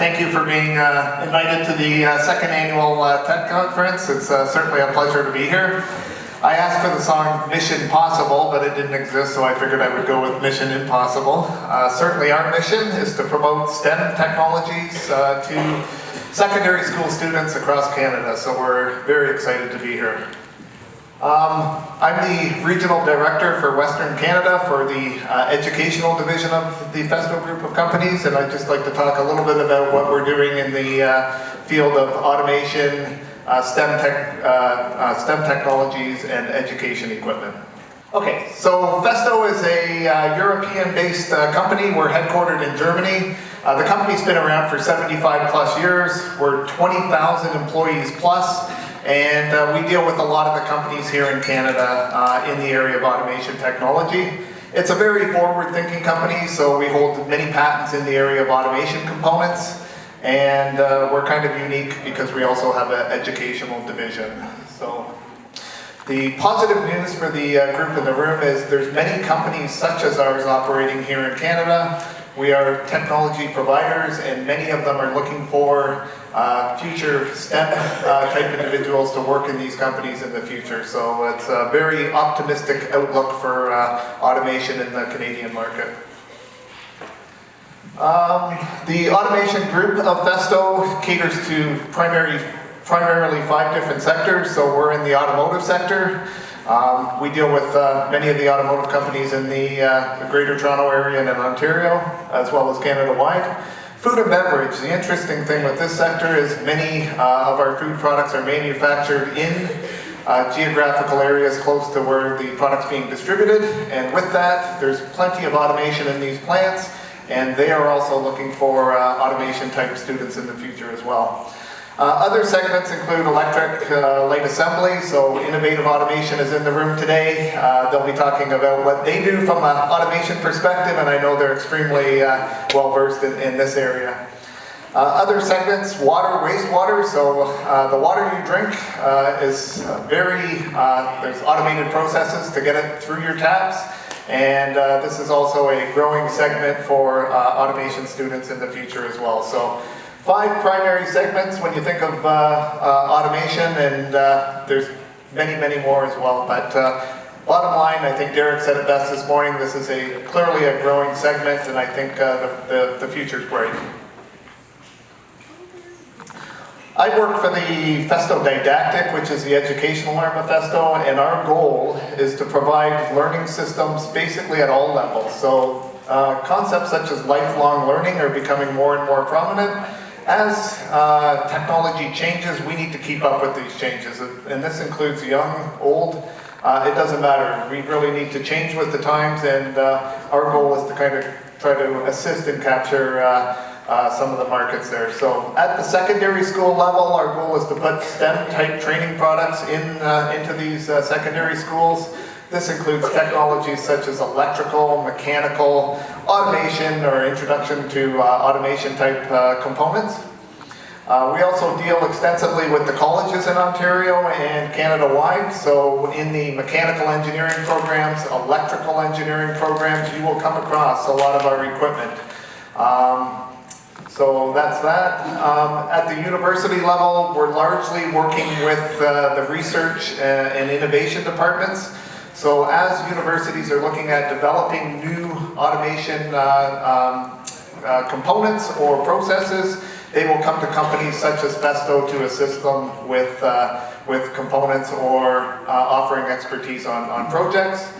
thank you for being invited to the second annual TED Conference. It's certainly a pleasure to be here. I asked for the song Mission Possible, but it didn't exist, so I figured I would go with Mission Impossible. Certainly our mission is to promote STEM technologies to secondary school students across Canada, so we're very excited to be here. I'm the Regional Director for Western Canada for the Educational Division of the FESTO group of companies, and I'd just like to talk a little bit about what we're doing in the field of automation, STEM technologies, and education equipment. Okay, so FESTO is a European-based company. We're headquartered in Germany. The company's been around for 75 plus years. We're 20,000 employees plus. And we deal with a lot of the companies here in Canada in the area of automation technology. It's a very forward-thinking company, so we hold many patents in the area of automation components, and we're kind of unique because we also have an educational division. So the positive news for the group in the room is there's many companies such as ours operating here in Canada. We are technology providers, and many of them are looking for future STEM type individuals to work in these companies in the future. So it's a very optimistic outlook for automation in the Canadian market. The automation group of FESTO caters to primarily 5 different sectors. So we're in the automotive sector. We deal with many of the automotive companies in the Greater Toronto area and in Ontario, as well as Canada-wide. Food and beverage. The interesting thing with this sector is many of our food products are manufactured in geographical areas close to where the product's being distributed, and with that, there's plenty of automation in these plants, and they are also looking for automation type students in the future as well. Other segments include electric light assembly, so Innovative Automation is in the room today. They'll be talking about what they do from an automation perspective, and I know they're extremely well versed in this area. Other segments, water, wastewater, so the water you drink is there's automated processes to get it through your taps, and this is also a growing segment for automation students in the future as well. So 5 primary segments when you think of automation, and there's many, many more as well. But bottom line, I think Derek said it best this morning, this is clearly a growing segment, and I think the future's bright. I work for the FESTO Didactic, which is the educational arm of FESTO, and our goal is to provide learning systems basically at all levels. So concepts such as lifelong learning are becoming more and more prominent. As technology changes, we need to keep up with these changes, and this includes young, old, it doesn't matter. We really need to change with the times, and our goal is to kind of try to assist and capture some of the markets there. So at the secondary school level, our goal is to put STEM type training products into these secondary schools. This includes technologies such as electrical, mechanical, automation, or introduction to automation type components. We also deal extensively with the colleges in Ontario and Canada-wide. So in the mechanical engineering programs, electrical engineering programs, you will come across a lot of our equipment. So that's that. At the university level, we're largely working with the research and innovation departments. So as universities are looking at developing new automation components or processes, they will come to companies such as FESTO to assist them with components or offering expertise on projects.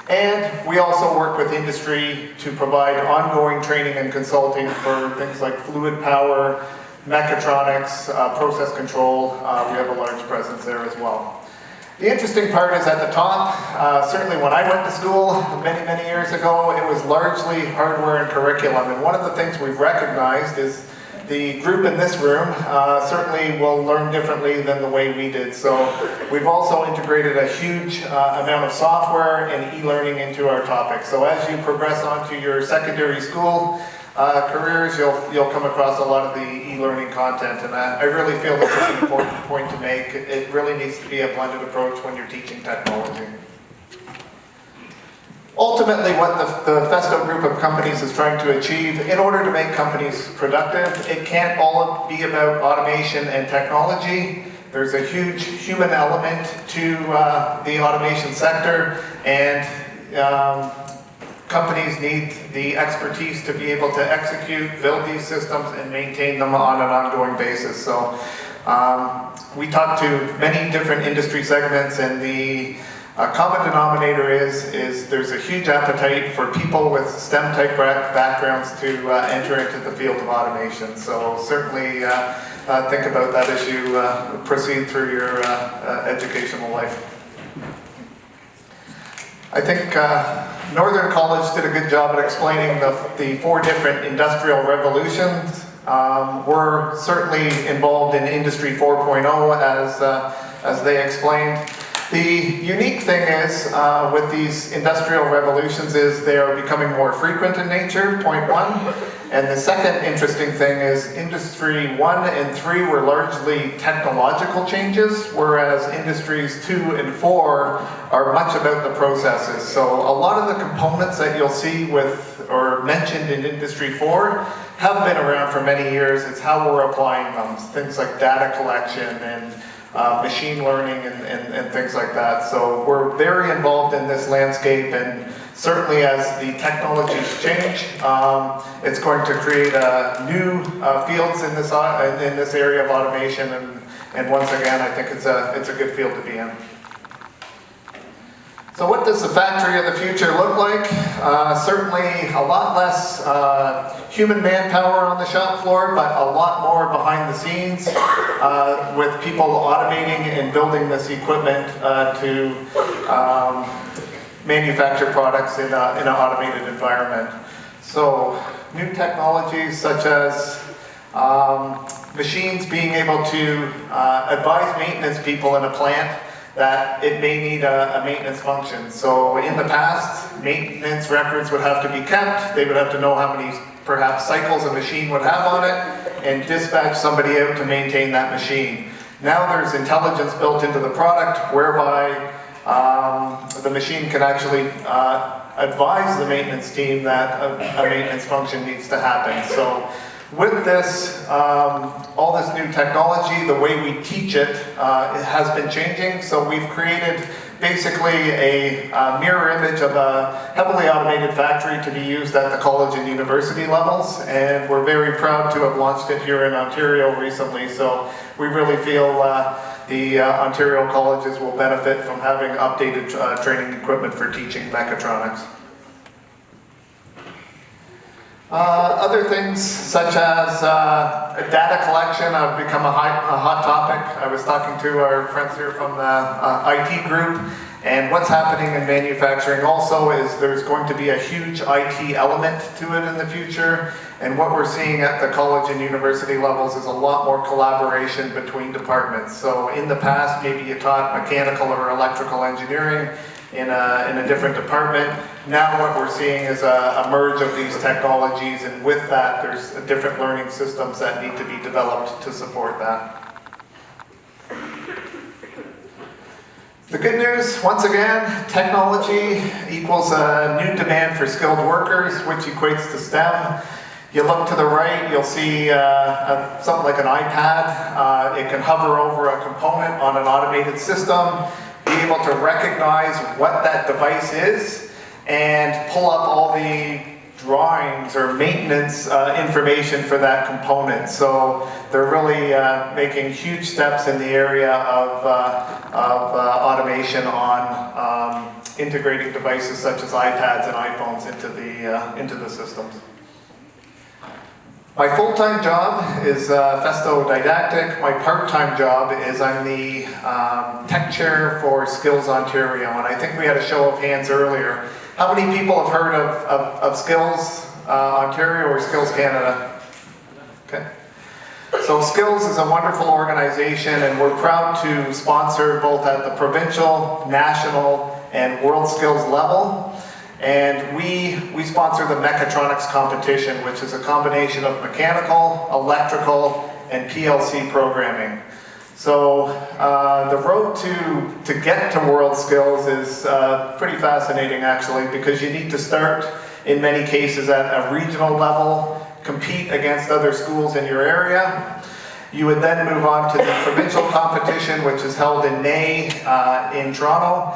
And we also work with industry to provide ongoing training and consulting for things like fluid power, mechatronics, process control. We have a large presence there as well. The interesting part is at the top, certainly when I went to school many, many years ago, it was largely hardware and curriculum. And one of the things we've recognized is the group in this room certainly will learn differently than the way we did. So we've also integrated a huge amount of software and e-learning into our topics. So as you progress onto your secondary school careers, you'll come across a lot of the e-learning content, and I really feel this is an important point to make. It really needs to be a blended approach when you're teaching technology. Ultimately, what the FESTO group of companies is trying to achieve, in order to make companies productive, it can't all be about automation and technology. There's a huge human element to the automation sector, and companies need the expertise to be able to execute, build these systems, and maintain them on an ongoing basis. So we talk to many different industry segments, and the common denominator is there's a huge appetite for people with STEM type backgrounds to enter into the field of automation. So certainly think about that as you proceed through your educational life. I think Northern College did a good job at explaining the 4 different industrial revolutions. We're certainly involved in Industry 4.0 as they explained. The unique thing is, with these industrial revolutions, is they are becoming more frequent in nature, point 1. And the second interesting thing is Industry 1 and 3 were largely technological changes, whereas Industries 2 and 4 are much about the processes. So a lot of the components that you'll see with, or mentioned in Industry 4 have been around for many years. It's how we're applying them, things like data collection and machine learning and things like that. So we're very involved in this landscape, and certainly as the technologies change, it's going to create new fields in this area of automation, and once again, I think it's a good field to be in. So what does the factory of the future look like? Certainly a lot less human manpower on the shop floor, but a lot more behind the scenes with people automating and building this equipment to manufacture products in an automated environment. So new technologies such as machines being able to advise maintenance people in a plant that it may need a maintenance function. So in the past, maintenance records would have to be kept. They would have to know how many perhaps cycles a machine would have on it and dispatch somebody out to maintain that machine. Now there's intelligence built into the product whereby the machine can actually advise the maintenance team that a maintenance function needs to happen. So with this, all this new technology, the way we teach it has been changing. So we've created basically a mirror image of a heavily automated factory to be used at the college and university levels. And we're very proud to have launched it here in Ontario recently. So we really feel the Ontario colleges will benefit from having updated training equipment for teaching mechatronics. Other things such as data collection have become a hot topic. I was talking to our friends here from the IT group, and what's happening in manufacturing also is there's going to be a huge IT element to it in the future, and what we're seeing at the college and university levels is a lot more collaboration between departments. So in the past, maybe you taught mechanical or electrical engineering in a different department. Now what we're seeing is a merge of these technologies, and with that there's different learning systems that need to be developed to support that. The good news, once again, technology equals a new demand for skilled workers, which equates to STEM. You look to the right, you'll see something like an iPad. It can hover over a component on an automated system, be able to recognize what that device is, and pull up all the drawings or maintenance information for that component. So they're really making huge steps in the area of automation on integrating devices such as iPads and iPhones into the systems. My full-time job is FESTO Didactic. My part-time job is I'm the tech chair for Skills Ontario, and I think we had a show of hands earlier. How many people have heard of Skills Ontario or Skills Canada? Okay. So Skills is a wonderful organization, and we're proud to sponsor both at the provincial, national, and world skills level. And we sponsor the mechatronics competition, which is a combination of mechanical, electrical, and PLC programming. So the road to get to world skills is pretty fascinating actually, because you need to start in many cases at a regional level, compete against other schools in your area. You would then move on to the provincial competition, which is held in May in Toronto.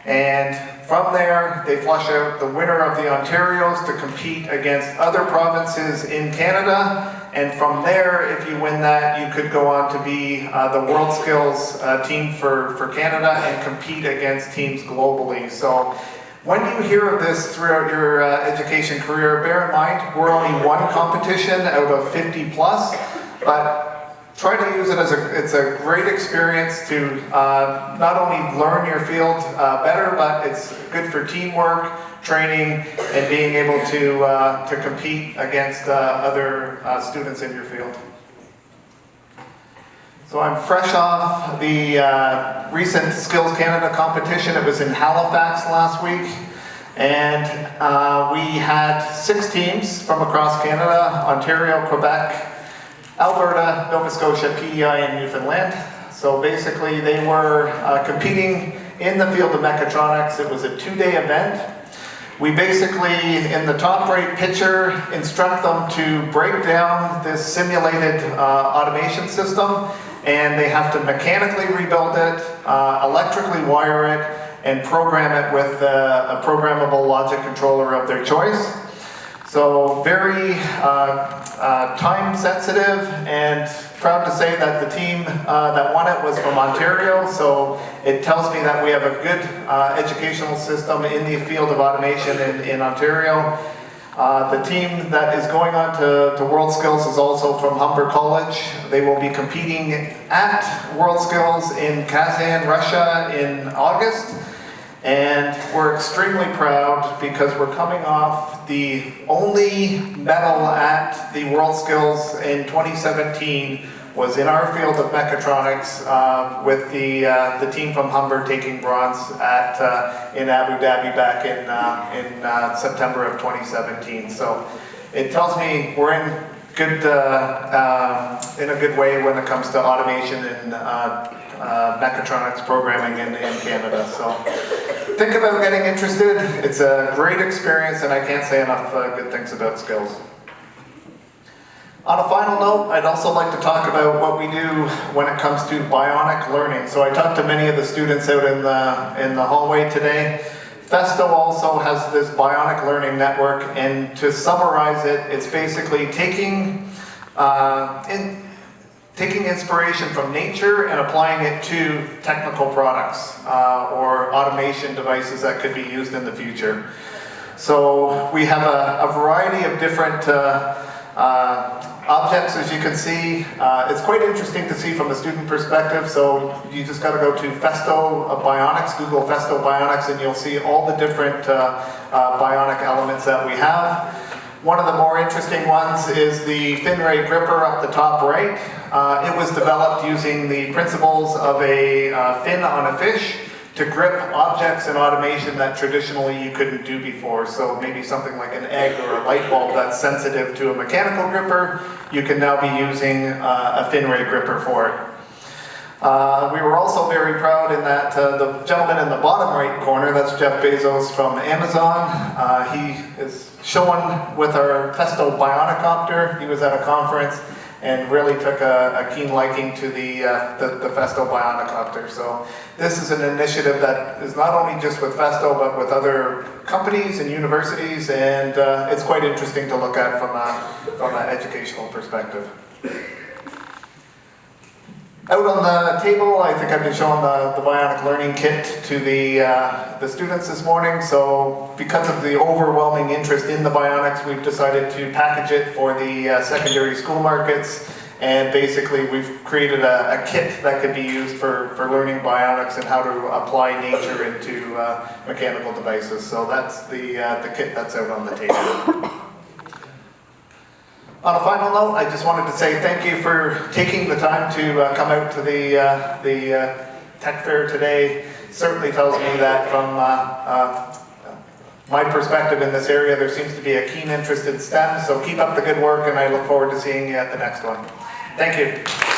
And from there, they flush out the winner of the Ontarios to compete against other provinces in Canada. And from there, if you win that, you could go on to be the World Skills team for Canada and compete against teams globally. So when you hear of this throughout your education career, bear in mind, we're only one competition out of 50 plus, but try to use it as it's a great experience to not only learn your field better, but it's good for teamwork, training, and being able to compete against other students in your field. So I'm fresh off the recent Skills Canada competition. It was in Halifax last week. And we had 6 teams from across Canada: Ontario, Quebec, Alberta, Nova Scotia, PEI, and Newfoundland. So basically they were competing in the field of mechatronics. It was a 2-day event. We basically, in the top right picture, instruct them to break down this simulated automation system, and they have to mechanically rebuild it, electrically wire it, and program it with a programmable logic controller of their choice. So very time sensitive, and proud to say that the team that won it was from Ontario, so it tells me that we have a good educational system in the field of automation in Ontario. The team that is going on to World Skills is also from Humber College. They will be competing at World Skills in Kazan, Russia in August. And we're extremely proud because we're coming off the only medal at the World Skills in 2017 was in our field of mechatronics with the team from Humber taking bronze in Abu Dhabi back in September of 2017. So it tells me we're in a good way when it comes to automation and mechatronics programming in Canada. So think about getting interested. It's a great experience, and I can't say enough good things about Skills. On a final note, I'd also like to talk about what we do when it comes to bionic learning. So I talked to many of the students out in the hallway today. FESTO also has this Bionic Learning Network, and to summarize it, it's basically taking inspiration from nature and applying it to technical products or automation devices that could be used in the future. So we have a variety of different objects, as you can see. It's quite interesting to see from a student perspective, so you just got to go to FESTO Bionics, Google FESTO Bionics, and you'll see all the different bionic elements that we have. One of the more interesting ones is the fin ray gripper up the top right. It was developed using the principles of a fin on a fish to grip objects in automation that traditionally you couldn't do before. So maybe something like an egg or a light bulb that's sensitive to a mechanical gripper, you can now be using a fin ray gripper for it. We were also very proud in that the gentleman in the bottom right corner, that's Jeff Bezos from Amazon. He is shown with our FESTO Bionicopter. He was at a conference and really took a keen liking to the FESTO Bionicopter. So this is an initiative that is not only just with FESTO, but with other companies and universities, and it's quite interesting to look at from an educational perspective. Out on the table, I think I've been showing the Bionic Learning Kit to the students this morning. So because of the overwhelming interest in the Bionics, we've decided to package it for the secondary school markets. And basically we've created a kit that could be used for learning Bionics and how to apply nature into mechanical devices. So that's the kit that's out on the table. On a final note, I just wanted to say thank you for taking the time to come out to the Tech Fair today. Certainly tells me that from my perspective in this area, there seems to be a keen interest in STEM, so keep up the good work, and I look forward to seeing you at the next one. Thank you.